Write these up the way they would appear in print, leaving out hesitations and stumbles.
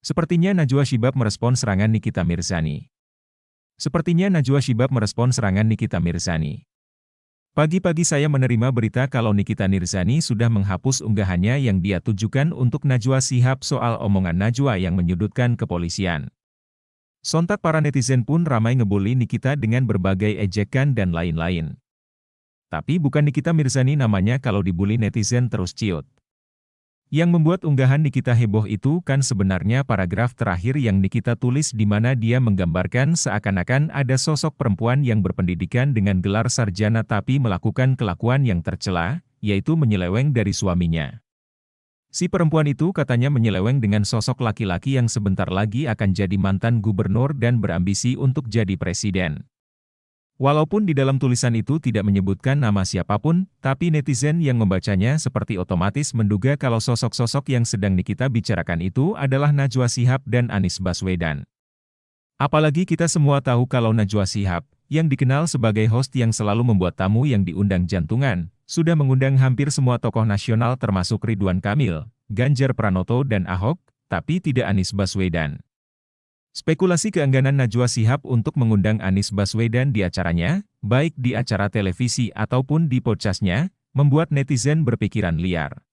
Sepertinya Najwa Shihab merespon serangan Nikita Mirzani. Sepertinya Najwa Shihab merespon serangan Nikita Mirzani. Pagi-pagi saya menerima berita kalau Nikita Mirzani sudah menghapus unggahannya yang dia tujukan untuk Najwa Shihab soal omongan Najwa yang menyudutkan kepolisian. Sontak para netizen pun ramai ngebully Nikita dengan berbagai ejekan dan lain-lain. Tapi bukan Nikita Mirzani namanya kalau dibully netizen terus ciut. Yang membuat unggahan Nikita heboh itu kan sebenarnya paragraf terakhir yang Nikita tulis di mana dia menggambarkan seakan-akan ada sosok perempuan yang berpendidikan dengan gelar sarjana tapi melakukan kelakuan yang tercela, yaitu menyeleweng dari suaminya. Si perempuan itu katanya menyeleweng dengan sosok laki-laki yang sebentar lagi akan jadi mantan gubernur dan berambisi untuk jadi presiden. Walaupun di dalam tulisan itu tidak menyebutkan nama siapapun, tapi netizen yang membacanya seperti otomatis menduga kalau sosok-sosok yang sedang Nikita bicarakan itu adalah Najwa Shihab dan Anies Baswedan. Apalagi kita semua tahu kalau Najwa Shihab, yang dikenal sebagai host yang selalu membuat tamu yang diundang jantungan, sudah mengundang hampir semua tokoh nasional termasuk Ridwan Kamil, Ganjar Pranoto dan Ahok, tapi tidak Anies Baswedan. Spekulasi keengganan Najwa Shihab untuk mengundang Anies Baswedan di acaranya, baik di acara televisi ataupun di podcastnya, membuat netizen berpikiran liar.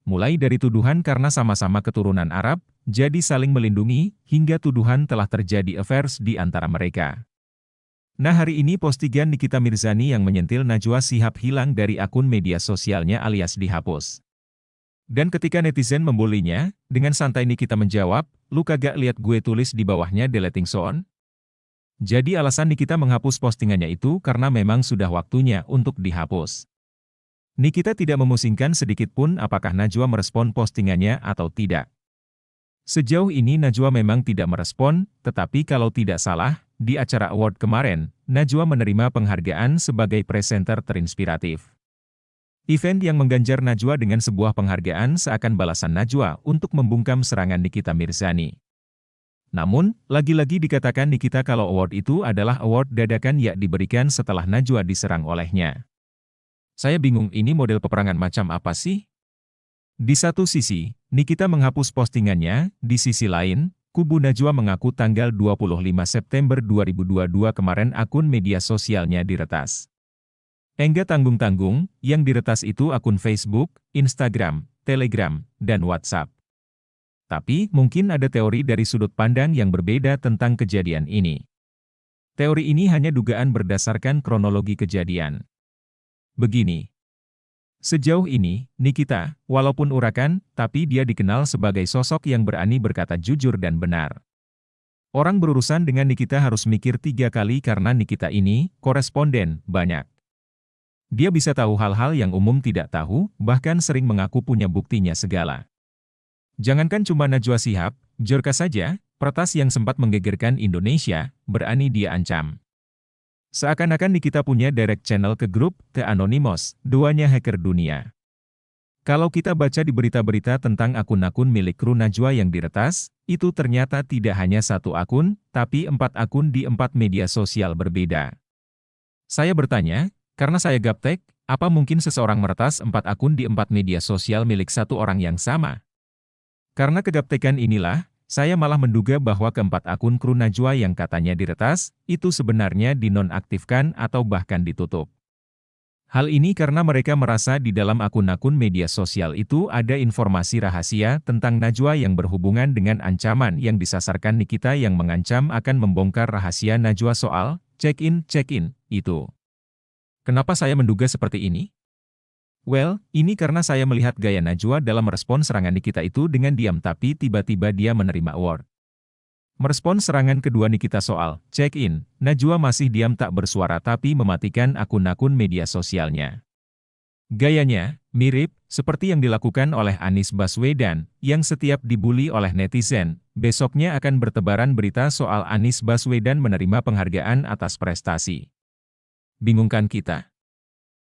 Mulai dari tuduhan karena sama-sama keturunan Arab, jadi saling melindungi, hingga tuduhan telah terjadi affairs di antara mereka. Nah, hari ini postingan Nikita Mirzani yang menyentil Najwa Shihab hilang dari akun media sosialnya alias dihapus. Dan ketika netizen membulinya, dengan santai Nikita menjawab, "Lu kagak lihat gue tulis di bawahnya deleting soon?" Jadi alasan Nikita menghapus postingannya itu karena memang sudah waktunya untuk dihapus. Nikita tidak memusingkan sedikit pun apakah Najwa merespon postingannya atau tidak. Sejauh ini Najwa memang tidak merespon, tetapi kalau tidak salah, di acara award kemarin, Najwa menerima penghargaan sebagai presenter terinspiratif. Event yang mengganjar Najwa dengan sebuah penghargaan seakan balasan Najwa untuk membungkam serangan Nikita Mirzani. Namun, lagi-lagi dikatakan Nikita kalau award itu adalah award dadakan yang diberikan setelah Najwa diserang olehnya. Saya bingung ini model peperangan macam apa sih? Di satu sisi, Nikita menghapus postingannya, di sisi lain, kubu Najwa mengaku tanggal 25 September 2022 kemarin akun media sosialnya diretas. Enggak tanggung-tanggung, yang diretas itu akun Facebook, Instagram, Telegram, dan WhatsApp. Tapi, mungkin ada teori dari sudut pandang yang berbeda tentang kejadian ini. Teori ini hanya dugaan berdasarkan kronologi kejadian. Begini. Sejauh ini, Nikita, walaupun urakan, tapi dia dikenal sebagai sosok yang berani berkata jujur dan benar. Orang berurusan dengan Nikita harus mikir 3 kali karena Nikita ini, koresponden, banyak. Dia bisa tahu hal-hal yang umum tidak tahu, bahkan sering mengaku punya buktinya segala. Jangankan cuma Najwa Shihab, Bjorka saja, peretas yang sempat menggegerkan Indonesia, berani dia ancam. Seakan-akan Nikita punya direct channel ke grup The Anonymous, duanya hacker dunia. Kalau kita baca di berita-berita tentang akun-akun milik kru Najwa yang diretas, itu ternyata tidak hanya 1 akun, tapi 4 akun di 4 media sosial berbeda. Saya bertanya, karena saya gaptek, apa mungkin seseorang meretas 4 akun di 4 media sosial milik 1 orang yang sama? Karena kegaptekan inilah, saya malah menduga bahwa keempat akun kru Najwa yang katanya diretas, itu sebenarnya dinonaktifkan atau bahkan ditutup. Hal ini karena mereka merasa di dalam akun-akun media sosial itu ada informasi rahasia tentang Najwa yang berhubungan dengan ancaman yang disasarkan Nikita yang mengancam akan membongkar rahasia Najwa soal check-in itu. Kenapa saya menduga seperti ini? Well, ini karena saya melihat gaya Najwa dalam merespon serangan Nikita itu dengan diam tapi tiba-tiba dia menerima award. Merespon serangan kedua Nikita soal check-in, Najwa masih diam tak bersuara tapi mematikan akun-akun media sosialnya. Gayanya mirip seperti yang dilakukan oleh Anies Baswedan, yang setiap dibully oleh netizen, besoknya akan bertebaran berita soal Anies Baswedan menerima penghargaan atas prestasi. Bingungkan kita?